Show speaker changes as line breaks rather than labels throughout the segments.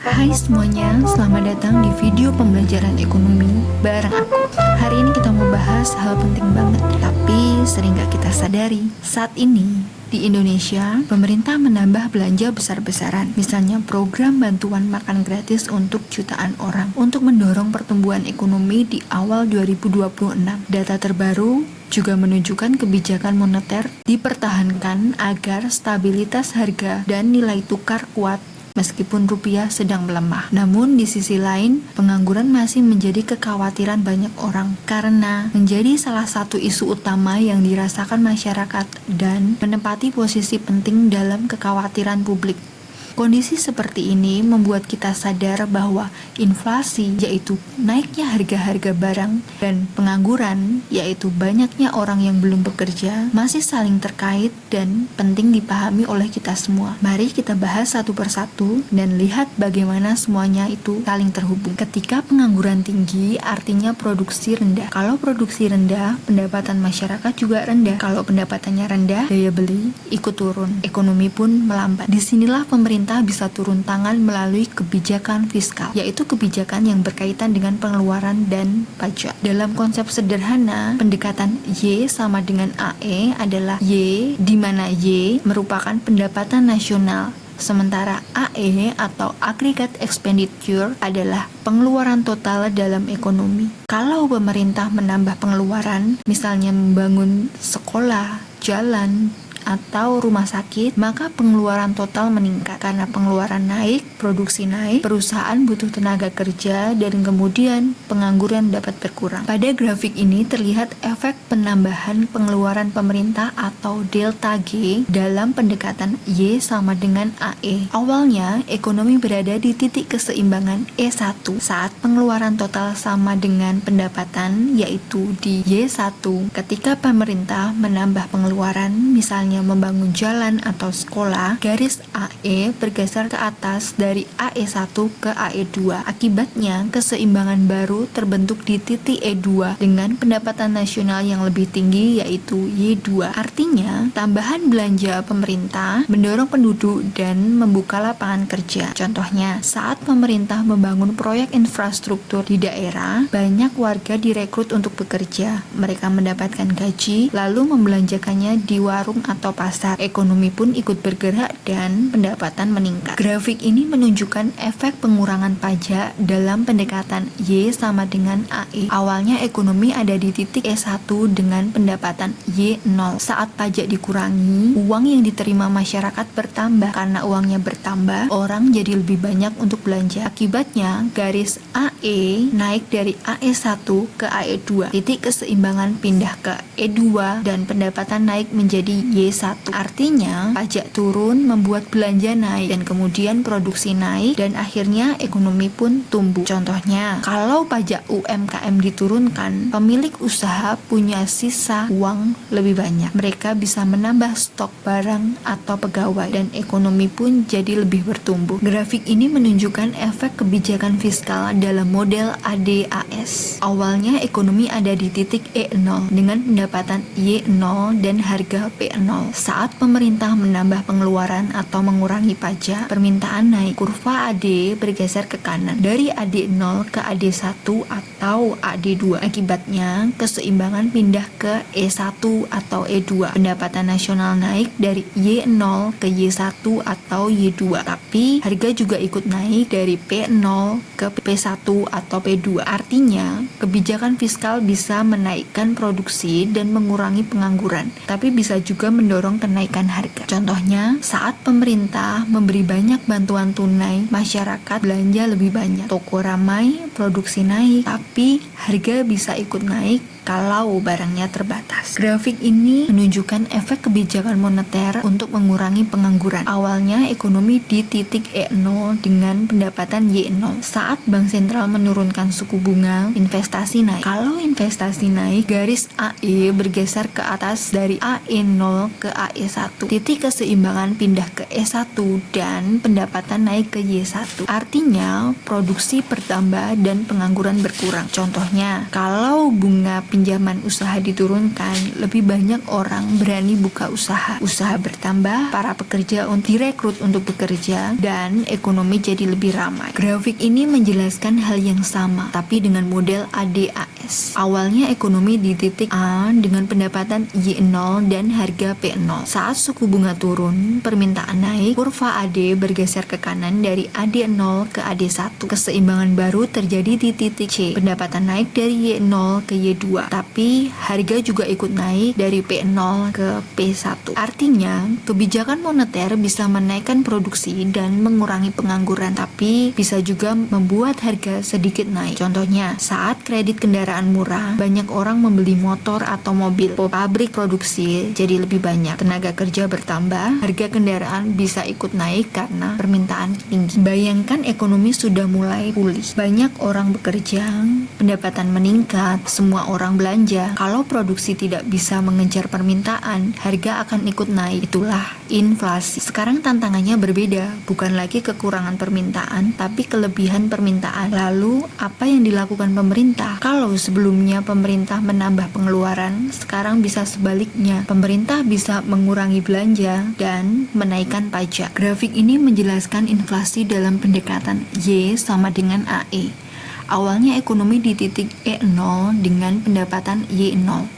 Hai semuanya, selamat datang di video pembelajaran ekonomi bareng aku. Hari ini kita mau bahas hal penting banget, tapi sering gak kita sadari. Saat ini, di Indonesia, pemerintah menambah belanja besar-besaran. Misalnya program bantuan makan gratis untuk jutaan orang, untuk mendorong pertumbuhan ekonomi di awal 2026. Data terbaru juga menunjukkan kebijakan moneter dipertahankan agar stabilitas harga dan nilai tukar kuat meskipun rupiah sedang melemah. Namun di sisi lain, pengangguran masih menjadi kekhawatiran banyak orang karena menjadi salah satu isu utama yang dirasakan masyarakat dan menempati posisi penting dalam kekhawatiran publik. Kondisi seperti ini membuat kita sadar bahwa inflasi, yaitu naiknya harga-harga barang, dan pengangguran, yaitu banyaknya orang yang belum bekerja, masih saling terkait dan penting dipahami oleh kita semua. Mari kita bahas satu persatu dan lihat bagaimana semuanya itu saling terhubung. Ketika pengangguran tinggi, artinya produksi rendah. Kalau produksi rendah, pendapatan masyarakat juga rendah. Kalau pendapatannya rendah, daya beli ikut turun. Ekonomi pun melambat. Disinilah pemerintah bisa turun tangan melalui kebijakan fiskal, yaitu kebijakan yang berkaitan dengan pengeluaran dan pajak. Dalam konsep sederhana, pendekatan Y sama dengan AE adalah Y, di mana Y merupakan pendapatan nasional, sementara AE atau Aggregate Expenditure adalah pengeluaran total dalam ekonomi. Kalau pemerintah menambah pengeluaran, misalnya membangun sekolah, jalan, atau rumah sakit, maka pengeluaran total meningkat. Karena pengeluaran naik, produksi naik, perusahaan butuh tenaga kerja, dan kemudian pengangguran dapat berkurang. Pada grafik ini terlihat efek penambahan pengeluaran pemerintah atau delta G dalam pendekatan Y sama dengan AE. Awalnya, ekonomi berada di titik keseimbangan E1 saat pengeluaran total sama dengan pendapatan, yaitu di Y1. Ketika pemerintah menambah pengeluaran, misalnya membangun jalan atau sekolah, garis AE bergeser ke atas dari AE1 ke AE2. Akibatnya, keseimbangan baru terbentuk di titik E2 dengan pendapatan nasional yang lebih tinggi, yaitu Y2. Artinya, tambahan belanja pemerintah mendorong penduduk dan membuka lapangan kerja. Contohnya, saat pemerintah membangun proyek infrastruktur di daerah, banyak warga direkrut untuk bekerja. Mereka mendapatkan gaji, lalu membelanjakannya di warung atau pasar. Ekonomi pun ikut bergerak dan pendapatan meningkat. Grafik ini menunjukkan efek pengurangan pajak dalam pendekatan Y sama dengan AE. Awalnya ekonomi ada di titik E1 dengan pendapatan Y0. Saat pajak dikurangi, uang yang diterima masyarakat bertambah. Karena uangnya bertambah, orang jadi lebih banyak untuk belanja. Akibatnya, garis AE naik dari AE1 ke AE2. Titik keseimbangan pindah ke E2 dan pendapatan naik menjadi Y1. Artinya, pajak turun membuat belanja naik dan kemudian produksi naik dan akhirnya ekonomi pun tumbuh. Contohnya, kalau pajak UMKM diturunkan, pemilik usaha punya sisa uang lebih banyak. Mereka bisa menambah stok barang atau pegawai dan ekonomi pun jadi lebih bertumbuh. Grafik ini menunjukkan efek kebijakan fiskal dalam model ADAS. Awalnya ekonomi ada di titik E0 dengan pendapatan Y0 dan harga P0. Saat pemerintah menambah pengeluaran atau mengurangi pajak, permintaan naik. Kurva AD bergeser ke kanan dari AD0 ke AD1 atau AD2. Akibatnya, keseimbangan pindah ke E1 atau E2. Pendapatan nasional naik dari Y0 ke Y1 atau Y2. Tapi, harga juga ikut naik dari P0 ke P1 atau P2. Artinya, kebijakan fiskal bisa menaikkan produksi dan mengurangi pengangguran, tapi bisa juga mendorong kenaikan harga. Contohnya, saat pemerintah memberi banyak bantuan tunai, masyarakat belanja lebih banyak. Toko ramai, produksi naik, tapi harga bisa ikut naik kalau barangnya terbatas. Grafik ini menunjukkan efek kebijakan moneter untuk mengurangi pengangguran. Awalnya ekonomi di titik E0 dengan pendapatan Y0. Saat bank sentral menurunkan suku bunga, investasi naik. Kalau investasi naik, garis AE bergeser ke atas dari AE0 ke AE1. Titik keseimbangan pindah ke E1 dan pendapatan naik ke Y1. Artinya, produksi bertambah dan pengangguran berkurang. Contohnya, kalau bunga pinjaman pinjaman usaha diturunkan, lebih banyak orang berani buka usaha. Usaha bertambah, para pekerja direkrut untuk bekerja, dan ekonomi jadi lebih ramai. Grafik ini menjelaskan hal yang sama, tapi dengan model ADAS. Awalnya ekonomi di titik A dengan pendapatan Y0 dan harga P0. Saat suku bunga turun, permintaan naik, kurva AD bergeser ke kanan dari AD0 ke AD1. Keseimbangan baru terjadi di titik C. Pendapatan naik dari Y0 ke Y2, tapi harga juga ikut naik dari P0 ke P1. Artinya, kebijakan moneter bisa menaikkan produksi dan mengurangi pengangguran, tapi bisa juga membuat harga sedikit naik. Contohnya, saat kredit kendaraan murah, banyak orang membeli motor atau mobil. Pabrik produksi jadi lebih banyak, tenaga kerja bertambah, harga kendaraan bisa ikut naik karena permintaan tinggi. Bayangkan ekonomi sudah mulai pulih, banyak orang bekerja, pendapatan meningkat, semua orang belanja. Kalau produksi tidak bisa mengejar permintaan, harga akan ikut naik. Itulah inflasi. Sekarang tantangannya berbeda, bukan lagi kekurangan permintaan, tapi kelebihan permintaan. Lalu, apa yang dilakukan pemerintah? Kalau sebelumnya pemerintah menambah pengeluaran, sekarang bisa sebaliknya. Pemerintah bisa mengurangi belanja dan menaikkan pajak. Grafik ini menjelaskan inflasi dalam pendekatan Y sama dengan AE. Awalnya ekonomi di titik E0 dengan pendapatan Y0.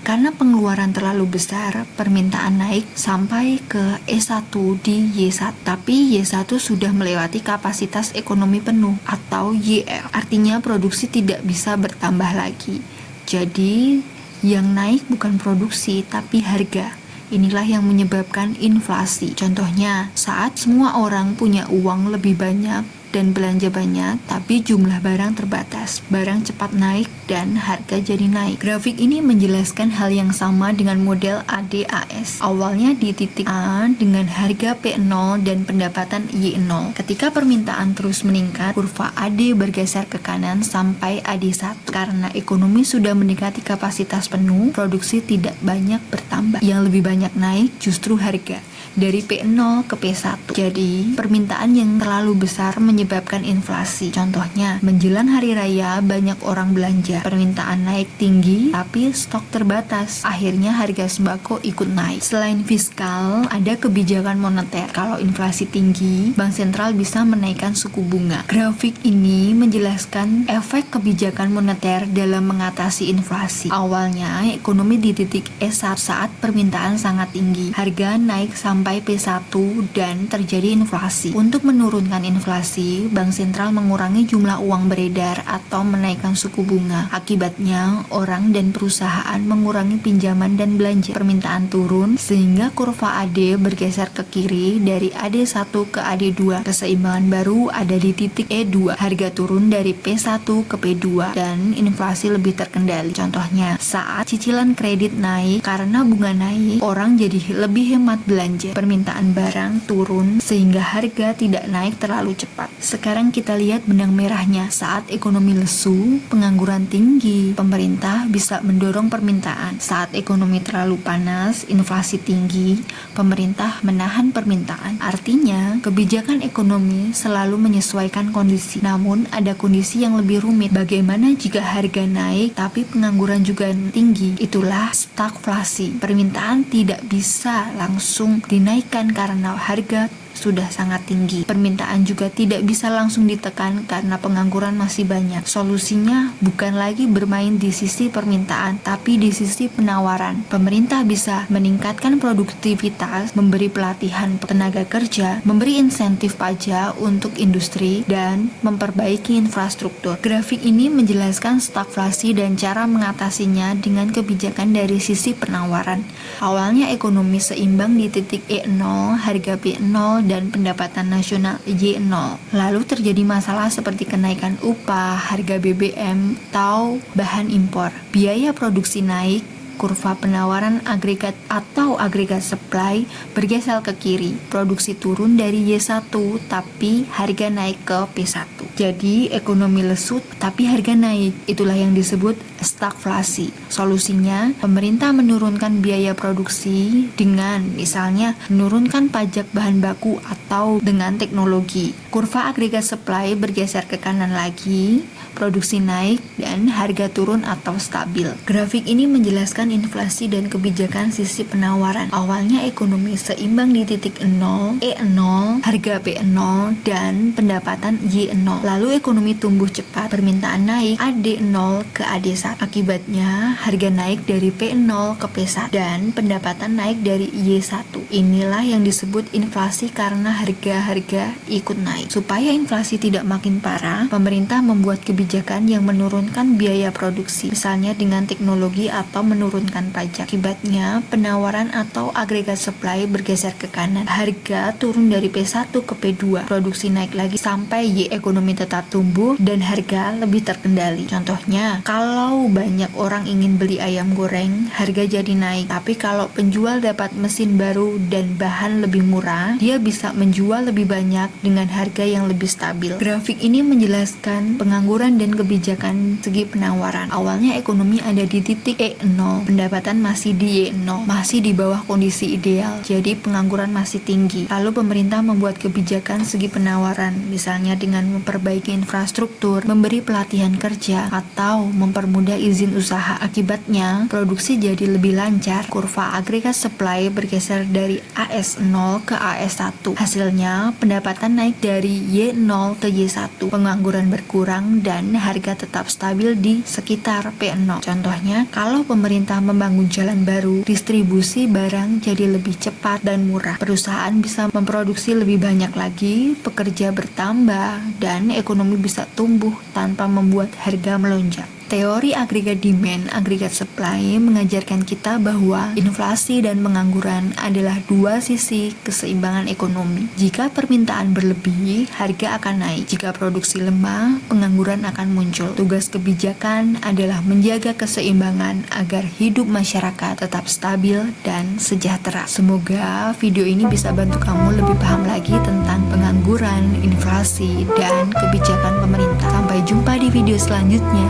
Karena pengeluaran terlalu besar, permintaan naik sampai ke E1 di Y1. Tapi Y1 sudah melewati kapasitas ekonomi penuh atau YF. Artinya produksi tidak bisa bertambah lagi. Jadi, yang naik bukan produksi tapi harga. Inilah yang menyebabkan inflasi. Contohnya, saat semua orang punya uang lebih banyak dan belanja banyak, tapi jumlah barang terbatas. Barang cepat naik dan harga jadi naik. Grafik ini menjelaskan hal yang sama dengan model ADAS. Awalnya di titik A dengan harga P0 dan pendapatan Y0. Ketika permintaan terus meningkat, kurva AD bergeser ke kanan sampai AD1. Karena ekonomi sudah mendekati kapasitas penuh, produksi tidak banyak bertambah. Yang lebih banyak naik justru harga. Dari P0 ke P1. Jadi, permintaan yang terlalu besar menyebabkan inflasi. Contohnya, menjelang hari raya banyak orang belanja. Permintaan naik tinggi, tapi stok terbatas. Akhirnya harga sembako ikut naik. Selain fiskal, ada kebijakan moneter. Kalau inflasi tinggi, bank sentral bisa menaikkan suku bunga. Grafik ini menjelaskan efek kebijakan moneter dalam mengatasi inflasi. Awalnya, ekonomi di titik S1 saat permintaan sangat tinggi. Harga naik sampai P1 dan terjadi inflasi. Untuk menurunkan inflasi, bank sentral mengurangi jumlah uang beredar atau menaikkan suku bunga. Akibatnya, orang dan perusahaan mengurangi pinjaman dan belanja. Permintaan turun sehingga kurva AD bergeser ke kiri dari AD1 ke AD2. Keseimbangan baru ada di titik E2. Harga turun dari P1 ke P2 dan inflasi lebih terkendali. Contohnya, saat cicilan kredit naik karena bunga naik, orang jadi lebih hemat belanja. Permintaan barang turun sehingga harga tidak naik terlalu cepat. Sekarang kita lihat benang merahnya. Saat ekonomi lesu, pengangguran tinggi, pemerintah bisa mendorong permintaan. Saat ekonomi terlalu panas, inflasi tinggi, pemerintah menahan permintaan. Artinya, kebijakan ekonomi selalu menyesuaikan kondisi. Namun, ada kondisi yang lebih rumit. Bagaimana jika harga naik tapi pengangguran juga tinggi? Itulah stagflasi. Permintaan tidak bisa langsung dinaikkan karena harga sudah sangat tinggi. Permintaan juga tidak bisa langsung ditekan karena pengangguran masih banyak. Solusinya bukan lagi bermain di sisi permintaan, tapi di sisi penawaran. Pemerintah bisa meningkatkan produktivitas, memberi pelatihan tenaga kerja, memberi insentif pajak untuk industri, dan memperbaiki infrastruktur. Grafik ini menjelaskan stagflasi dan cara mengatasinya dengan kebijakan dari sisi penawaran. Awalnya ekonomi seimbang di titik E0, harga P0, dan pendapatan nasional Y0. Lalu terjadi masalah seperti kenaikan upah, harga BBM, atau bahan impor. Biaya produksi naik, kurva penawaran agregat atau agregat supply bergeser ke kiri. Produksi turun dari Y1 tapi harga naik ke P1. Jadi ekonomi lesu tapi harga naik. Itulah yang disebut stagflasi. Solusinya, pemerintah menurunkan biaya produksi dengan misalnya menurunkan pajak bahan baku atau dengan teknologi. Kurva agregat supply bergeser ke kanan lagi, produksi naik dan harga turun atau stabil. Grafik ini menjelaskan inflasi dan kebijakan sisi penawaran. Awalnya ekonomi seimbang di titik 0, E0, harga P0 dan pendapatan Y0. Lalu ekonomi tumbuh cepat, permintaan naik, AD0 ke AD1. Akibatnya harga naik dari P0 ke P1 dan pendapatan naik dari Y1. Inilah yang disebut inflasi karena harga-harga ikut naik. Supaya inflasi tidak makin parah, pemerintah membuat kebijakan yang menurunkan biaya produksi, misalnya dengan teknologi atau menurunkan pajak. Akibatnya, penawaran atau agregat supply bergeser ke kanan. Harga turun dari P1 ke P2. Produksi naik lagi sampai Y ekonomi tetap tumbuh dan harga lebih terkendali. Contohnya, kalau banyak orang ingin beli ayam goreng, harga jadi naik. Tapi kalau penjual dapat mesin baru dan bahan lebih murah, dia bisa menjual lebih banyak dengan harga yang lebih stabil. Grafik ini menjelaskan pengangguran dan kebijakan segi penawaran. Awalnya ekonomi ada di titik E0, pendapatan masih di Y0, masih di bawah kondisi ideal, jadi pengangguran masih tinggi. Lalu pemerintah membuat kebijakan segi penawaran, misalnya dengan memperbaiki infrastruktur, memberi pelatihan kerja, atau mempermudah izin usaha. Akibatnya, produksi jadi lebih lancar. Kurva agregat supply bergeser dari AS0 ke AS1. Hasilnya, pendapatan naik dari Y0 ke Y1, pengangguran berkurang dan harga tetap stabil di sekitar P0. Contohnya, kalau pemerintah membangun jalan baru, distribusi barang jadi lebih cepat dan murah. Perusahaan bisa memproduksi lebih banyak lagi, pekerja bertambah, dan ekonomi bisa tumbuh tanpa membuat harga melonjak. Teori agregat demand, agregat supply mengajarkan kita bahwa inflasi dan pengangguran adalah dua sisi keseimbangan ekonomi. Jika permintaan berlebih, harga akan naik. Jika produksi lemah, pengangguran akan muncul. Tugas kebijakan adalah menjaga keseimbangan agar hidup masyarakat tetap stabil dan sejahtera. Semoga video ini bisa bantu kamu lebih paham lagi tentang pengangguran, inflasi, dan kebijakan pemerintah. Sampai jumpa di video selanjutnya.